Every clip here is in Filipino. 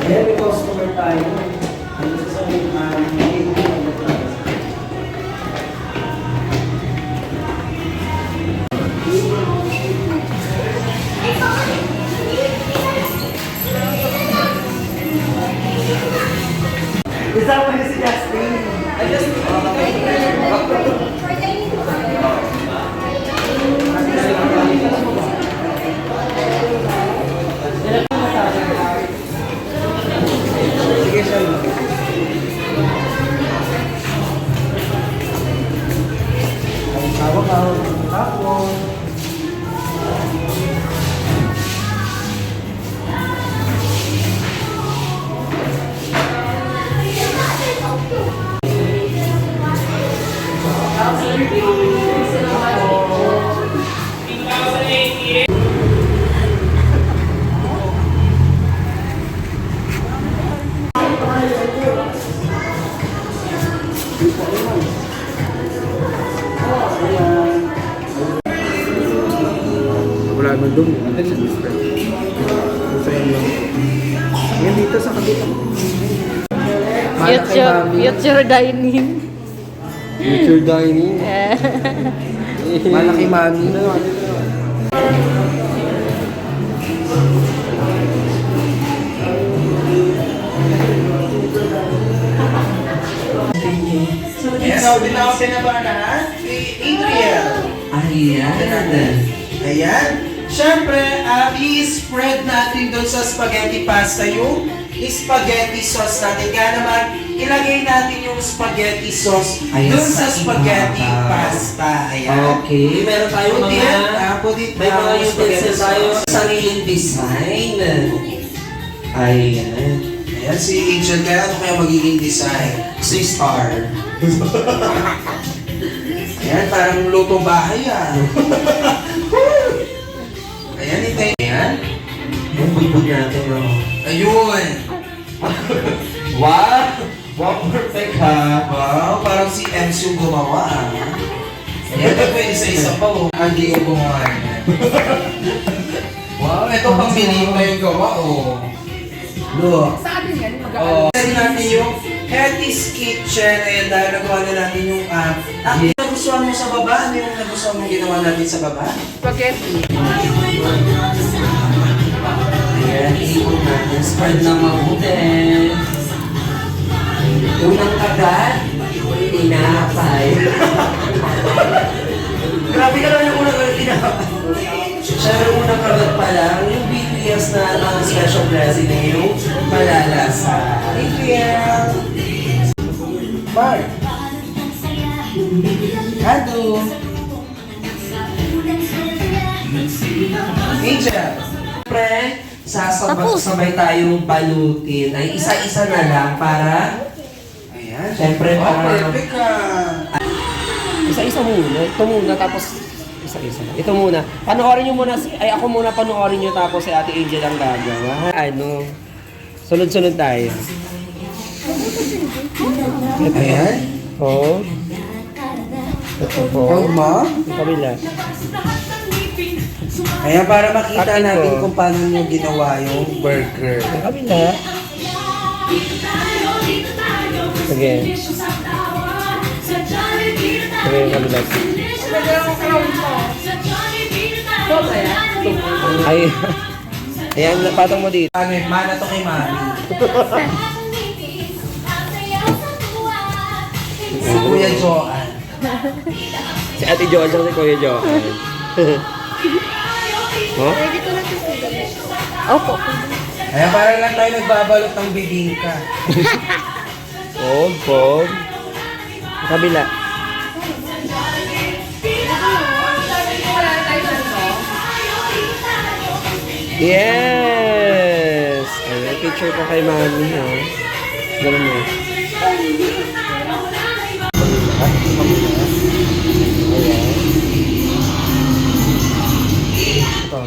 Ayan, may customer tayo. Ano sa Isama niyo si Justin. Ay, Justin. Sige siya. Hawak-hawak. Tapos. Wala naman doon. Andan sa display. Sa inyo. Yan dito sa kabila. Future dining. Future dining. Malaki mami. Yes, so dinaopen na ba lahat? Adriel. Ayan. Ayan. Siyempre, i-spread natin doon sa spaghetti pasta yung spaghetti sauce natin. Kaya naman, ilagay natin yung spaghetti sauce doon sa spaghetti pasta. Ayan. Okay, meron tayo may mga utensils tayo sariling design. Ayan. Ayan, si Angel, kaya ano kaya magiging design? Si Star. Ayan, parang luto bahay Ayan, ito yan. Yung bugbog natin, bro. Ayun. Wow! Wow, perfect ha! Wow, parang si Enzo gumawa Ayan, ito isa-isa pa Ang giyo gumawa Wow, ito pang binita yung gawa Look. Sa atin yan, Sali natin yung Hetty's Kitchen. Ayan, dahil nagawa na natin yung Ano nagustuhan mo sa baba? Ano yung nagustuhan mo ginawa natin sa baba? spaghetti. Ayan, iikot natin. Spread na mabuti. Unang agad, tinapay. Grabe ka naman yung unang agad tinapay. Siyempre, unang agad pa lang, yung BTS na special blessing na yung malalasa. Adriel. Mark. Hado. Angel. Siyempre, sabay tayong balutin. Ay, isa-isa na lang para... Ayan. Siyempre, para... Perfect ka. Isa-isa muna. Ito muna, tapos isa-isa. Ito muna. Panoorin nyo muna. Ako muna panoorin nyo, tapos si Ate Angel ang gagawa. Ano? Sunod-sunod tayo. Ayan. Oo. Ito po. Ma? Yung kabila. Ayan, para makita Akin natin po. kung paano nyo ginawa yung burger. Yung kabila. Sige. Sige, yung kabila. Ay. Ayan, patong mo dito. Ano, mana to kay Mami. Si Kuya Joan. Si Ate Joan siya si Kuya Joan. Oh? Ready ko na ito sa Opo. Ayan, parang lang tayo nagbabalot ng bibingka. Pog. Kabila. Yes! Ayan, picture ko kay Mami, ha? Ganun mo. Ayan. Ito.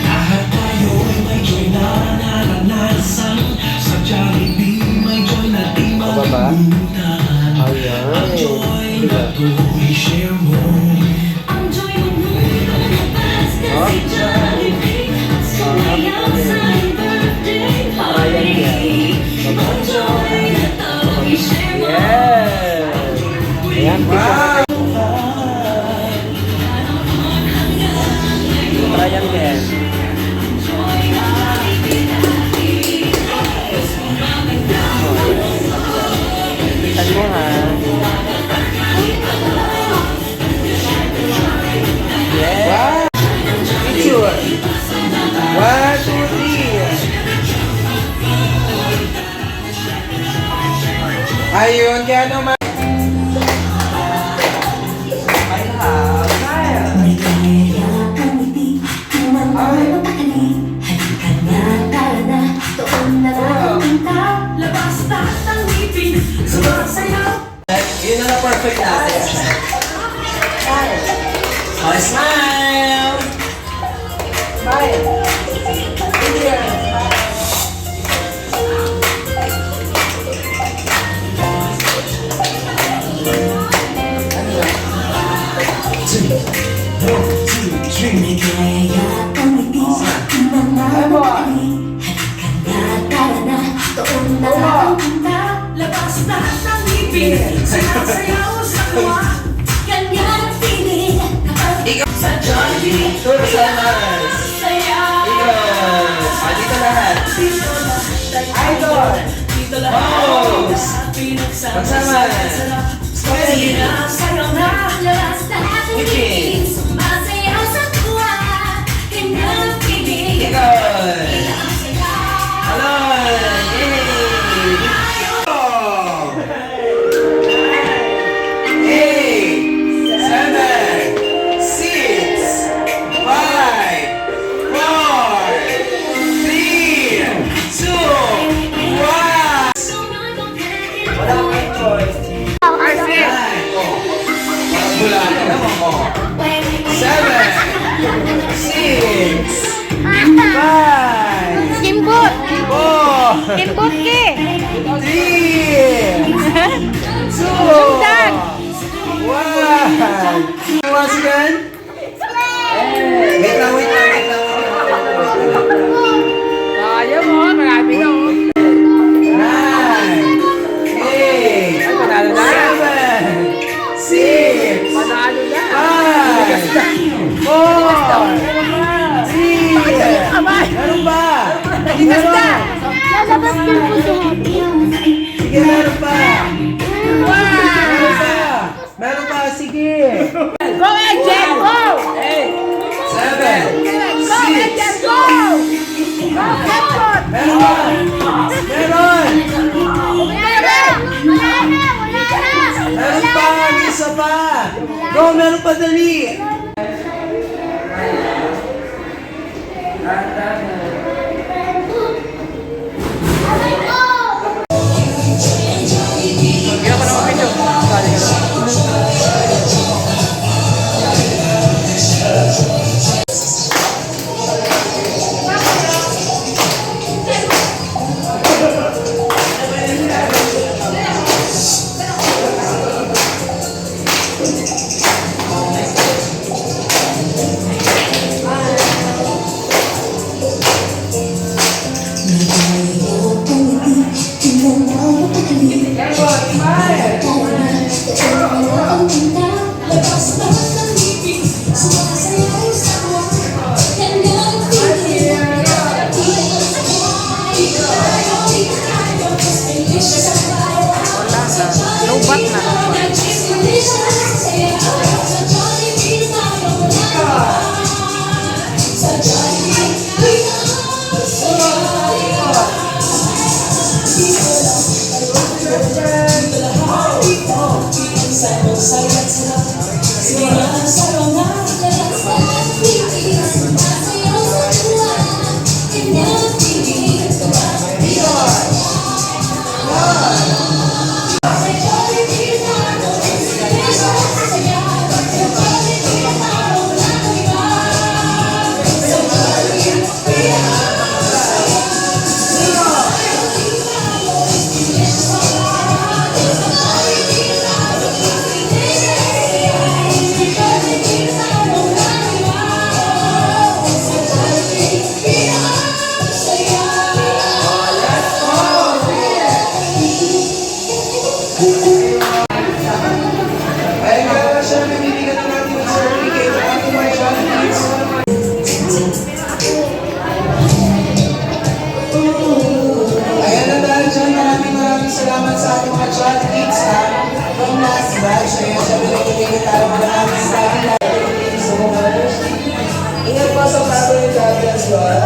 Lahat tayo may joy na naranasan. Sa Jollibee may joy na di Pababa. malimutan. Ayan. Ang joy Diba? na tuloy share mo. Ang Smile! Labas na ang ibig, sayaw sa tuwa. Ganyan ang feeling kapag sa Jollibee. Tur sa mas! Sayaw. Ikaw! Dito lahat! Idol! Dito lahat. Pose! Pagsama! Sige na, sayaw na. Labas na ang ibig, sumasayaw sa tuwa. Ganyan ang feeling Ikaw! ang sayaw. Hello! Yay! Eight, 7, 6, 5, 4, 3, 2, 1. Wala kang choice. Nine. Oh. Wala ka naman ko. 7, 6, 5, Kimbot! 4, Kimbot ke! 3, 2, 1. Once again. Wait lang, wait lang, wait lang. Kaya mo, marami na oh. 9, 8, Panalo na. 7, 6, Panalo na. 5, 4, 3. Meron ba? Meron. Lalabas din po si Happy. Sige, meron pa. Meron pa. Meron pa, sige. Go, Angel! Go! 7, 6. Go! Go, Kimbot! Meron ba? Meron. Meron pa, may isa pa. Go, meron pa, dali. Lobat na. Ingat pa sa travel, God bless you all.